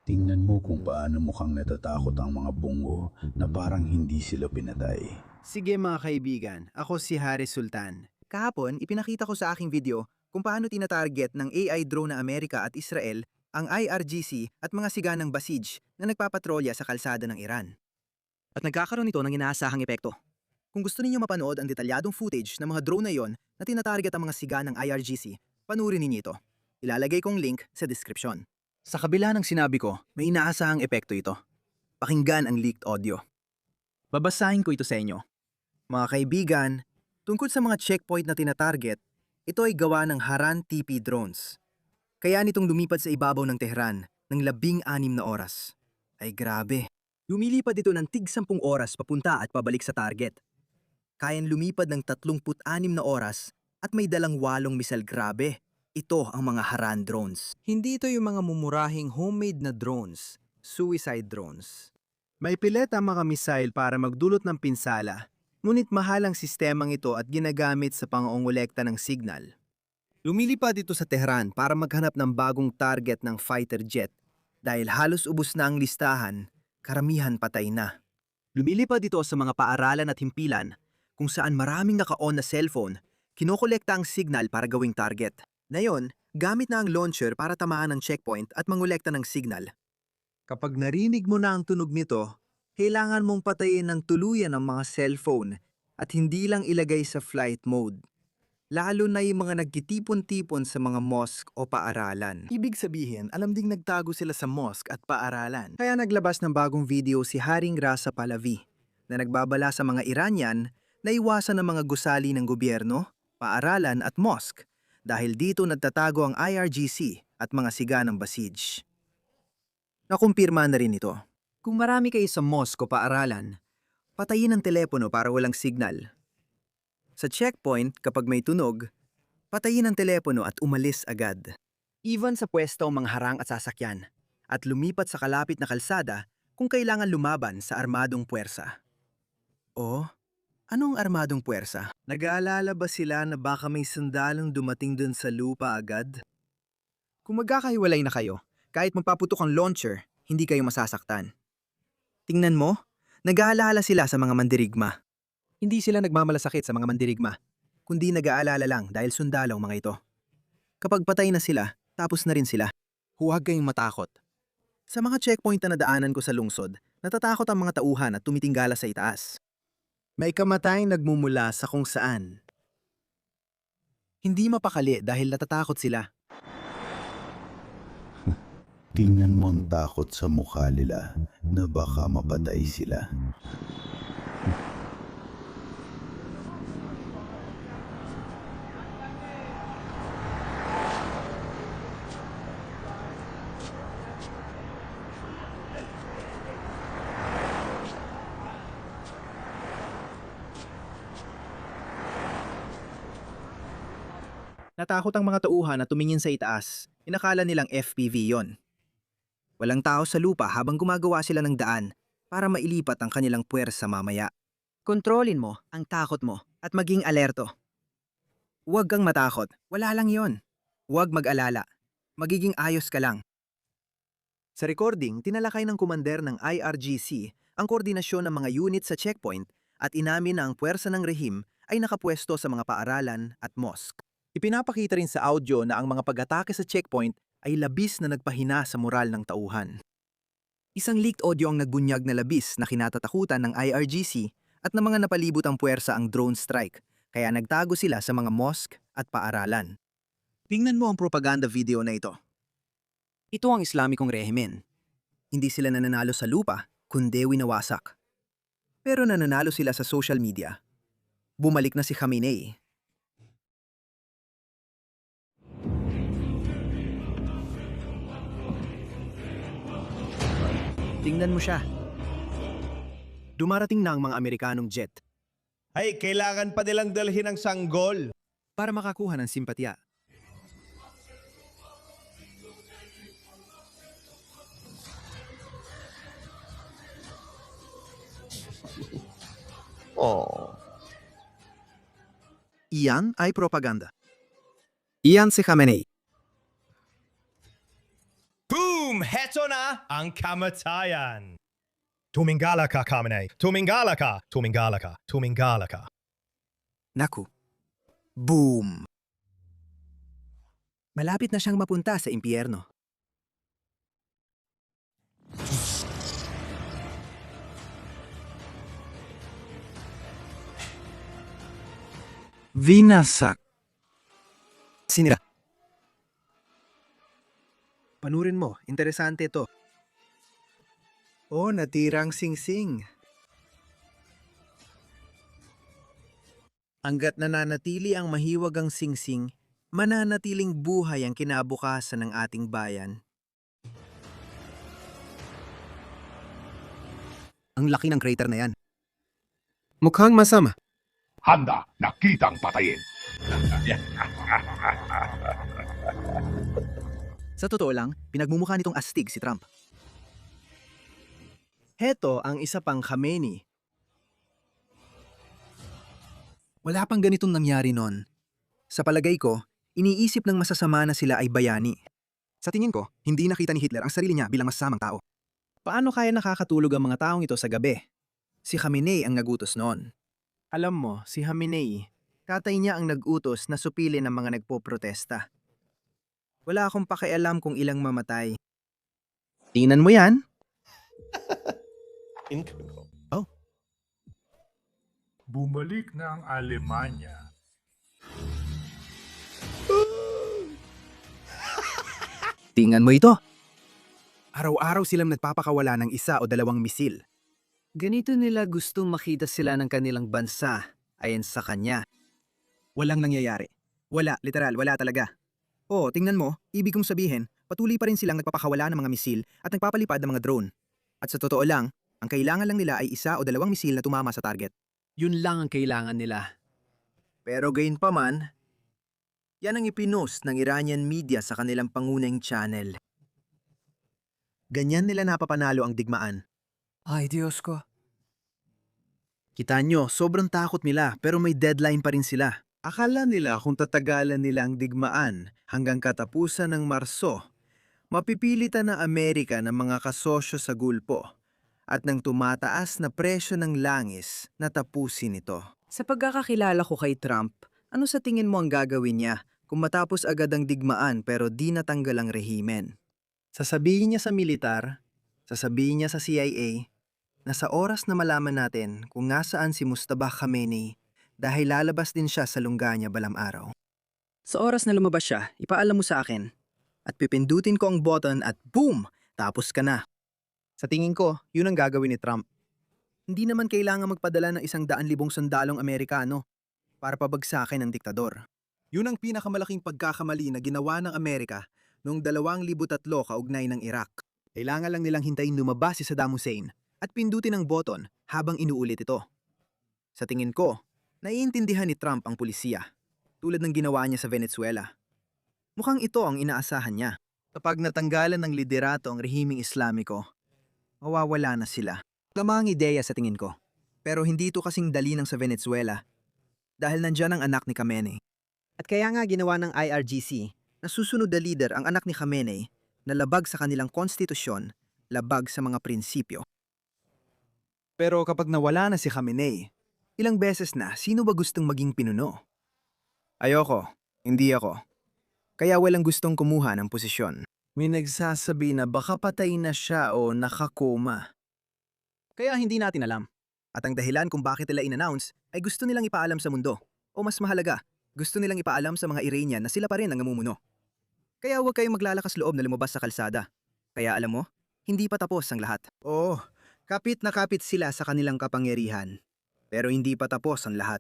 Tingnan mo kung paano mukhang natatakot ang mga bungo na parang hindi sila pinatay. Sige mga kaibigan, ako si Haris Sultan. Kahapon, ipinakita ko sa aking video kung paano tinatarget ng AI drone na Amerika at Israel ang IRGC at mga siganang Basij na nagpapatrolya sa kalsada ng Iran. At nagkakaroon ito ng inaasahang epekto. Kung gusto ninyo mapanood ang detalyadong footage ng mga drone na iyon na tinatarget ang mga siganang IRGC, panurin ninyo ito. Ilalagay kong link sa description. Sa kabila ng sinabi ko, may inaasahang epekto ito. Pakinggan ang leaked audio. Babasahin ko ito sa inyo. Mga kaibigan, tungkol sa mga checkpoint na tinatarget, ito ay gawa ng Haran TP drones. Kaya nitong lumipad sa ibabaw ng Tehran ng 16 na oras. Ay grabe. Lumilipad ito ng tig 10 oras papunta at pabalik sa target. Kayang lumipad ng 36 na oras at may dalang 8 misal. Grabe. Ito ang mga Haran drones. Hindi ito yung mga mumurahing homemade na drones, suicide drones. May pilet ang mga misail para magdulot ng pinsala, ngunit mahal ang sistemang ito at ginagamit sa pangongolekta ng signal. Lumilipad ito sa Tehran para maghanap ng bagong target ng fighter jet dahil halos ubos na ang listahan, karamihan patay na. Lumilipad ito sa mga paaralan at himpilan kung saan maraming naka-on na cellphone, kinokolekta ang signal para gawing target. Ngayon, gamit na ang launcher para tamaan ng checkpoint at mangolekta ng signal. Kapag narinig mo na ang tunog nito, kailangan mong patayin ng tuluyan ang mga cellphone at hindi lang ilagay sa flight mode. Lalo na yung mga nagkitipon-tipon sa mga mosque o paaralan. Ibig sabihin, alam ding nagtago sila sa mosque at paaralan. Kaya naglabas ng bagong video si Haring Raza Pahlavi na nagbabala sa mga Iranian na iwasan ng mga gusali ng gobyerno, paaralan at mosque dahil dito nagtatago ang IRGC at mga siganang Basij. Nakumpirma na rin ito. Kung marami kayo sa mosque o paaralan, patayin ang telepono para walang signal. Sa checkpoint, kapag may tunog, patayin ang telepono at umalis agad. Even sa pwesto ang mga harang at sasakyan, at lumipat sa kalapit na kalsada kung kailangan lumaban sa armadong puwersa. O, anong armadong puwersa? Nag-aalala ba sila na baka may sundalong dumating dun sa lupa agad? Kung magkakahiwalay na kayo, kahit magpaputok ang launcher, hindi kayo masasaktan. Tingnan mo, nag-aalala sila sa mga mandirigma. Hindi sila nagmamalasakit sa mga mandirigma, kundi nag-aalala lang dahil sundalo ang mga ito. Kapag patay na sila, tapos na rin sila. Huwag kayong matakot. Sa mga checkpoint na nadaanan ko sa lungsod, natatakot ang mga tauhan at tumitinggala sa itaas. May kamatayang nagmumula sa kung saan. Hindi mapakali dahil natatakot sila. Tingnan mo ang takot sa mukha nila na baka mapatay sila. Natakot ang mga tauhan na tumingin sa itaas. Inakala nilang FPV yon. Walang tao sa lupa habang gumagawa sila ng daan para mailipat ang kanilang puwersa mamaya. Kontrolin mo ang takot mo at maging alerto. Huwag kang matakot. Wala lang yon. Huwag mag-alala. Magiging ayos ka lang. Sa recording, tinalakay ng kumander ng IRGC ang koordinasyon ng mga unit sa checkpoint at inamin na ang puwersa ng rehim ay nakapwesto sa mga paaralan at mosque. Ipinapakita rin sa audio na ang mga pag-atake sa checkpoint ay labis na nagpahina sa moral ng tauhan. Isang leaked audio ang nagbunyag na labis na kinatatakutan ng IRGC at ng mga napalibot ang puwersa ang drone strike, kaya nagtago sila sa mga mosque at paaralan. Tingnan mo ang propaganda video na ito. Ito ang Islamikong rehimen. Hindi sila nananalo sa lupa, kundi winawasak. Pero nananalo sila sa social media. Bumalik na si Khamenei. Tingnan mo siya. Dumarating na ang mga Amerikanong jet Ay, kailangan pa nilang dalhin ang sanggol. para makakuha ng simpatya. Oh. Iyan ay propaganda. Iyan si Khamenei. Boom! heto na ang kamatayan. Tumingala ka, Khamenei. Tumingala ka. Tumingala ka. Tumingala ka. Naku. Boom! Malapit na siyang mapunta sa impyerno. Vinasak. Sinira. Panurin mo, interesante ito. Oh, natirang singsing. Hanggat nananatili ang mahiwagang singsing, mananatiling buhay ang kinabukasan ng ating bayan. Ang laki ng crater na yan. Mukhang masama. Handa na kitang patayin. Sa totoo lang, pinagmumukha nitong astig si Trump. Heto ang isa pang Khamenei. Wala pang ganitong nangyari noon. Sa palagay ko, iniisip ng masasama na sila ay bayani. Sa tingin ko, hindi nakita ni Hitler ang sarili niya bilang masasamang tao. Paano kaya nakakatulog ang mga taong ito sa gabi? Si Khamenei ang nagutos noon. Alam mo, si Khamenei, tatay niya ang nagutos na supilin ang mga nagpoprotesta. Wala akong pakialam kung ilang mamatay. Tingnan mo yan. Bumalik na ang Alemanya. Tingnan mo ito. Araw-araw silang nagpapakawala ng isa o dalawang misil. Ganito nila gustong makita sila ng kanilang bansa ayon sa kanya. Walang nangyayari. Wala, literal, wala talaga. Oo, tingnan mo, ibig kong sabihin, patuloy pa rin silang nagpapakawala ng mga misil at nagpapalipad ng mga drone. At sa totoo lang, ang kailangan lang nila ay isa o dalawang misil na tumama sa target. Yun lang ang kailangan nila. Pero gayunpaman, yan ang ipinost ng Iranian media sa kanilang pangunahing channel. Ganyan nila napapanalo ang digmaan. Ay, Diyos ko. Kita nyo, sobrang takot nila pero may deadline pa rin sila. Akala nila kung tatagalan nila ang digmaan hanggang katapusan ng Marso, mapipilitan ng Amerika ng mga kasosyo sa gulpo at ng tumataas na presyo ng langis na tapusin ito. Sa pagkakakilala ko kay Trump, ano sa tingin mo ang gagawin niya kung matapos agad ang digmaan pero di natanggal ang rehimen? Sasabihin niya sa militar, sasabihin niya sa CIA, na sa oras na malaman natin kung nasaan si Mustafa Khamenei dahil lalabas din siya sa lungga niya balang araw. Sa oras na lumabas siya, ipaalam mo sa akin at pipindutin ko ang button at boom! Tapos ka na. Sa tingin ko, yun ang gagawin ni Trump. Hindi naman kailangan magpadala ng 100,000 sundalong Amerikano para pabagsakin ang diktador. Yun ang pinakamalaking pagkakamali na ginawa ng Amerika noong 2003 kaugnay ng Iraq. Kailangan lang nilang hintayin lumabas si Saddam Hussein at pindutin ang button habang inuulit ito. Sa tingin ko, naiintindihan ni Trump ang pulisiya, tulad ng ginawa niya sa Venezuela. Mukhang ito ang inaasahan niya. Kapag natanggalan ng liderato ang rehimeng Islamiko, mawawala na sila. Lamang ideya sa tingin ko. Pero hindi ito kasing dali ng sa Venezuela dahil nandyan ang anak ni Khamenei. At kaya nga ginawa ng IRGC na susunod na leader ang anak ni Khamenei na labag sa kanilang konstitusyon, labag sa mga prinsipyo. Pero kapag nawala na si Khamenei, ilang beses na sino ba gustong maging pinuno? Ayoko, hindi ako. Kaya walang gustong kumuha ng posisyon. May nagsasabi na baka patay na siya o nakakoma. Kaya hindi natin alam. At ang dahilan kung bakit nila in-announce ay gusto nilang ipaalam sa mundo. O mas mahalaga, gusto nilang ipaalam sa mga Iranian na sila pa rin ang namumuno. Kaya huwag kayong maglalakas loob na lumabas sa kalsada. Kaya alam mo, hindi pa tapos ang lahat. Oo, kapit na kapit sila sa kanilang kapangyarihan. Pero hindi pa tapos ang lahat.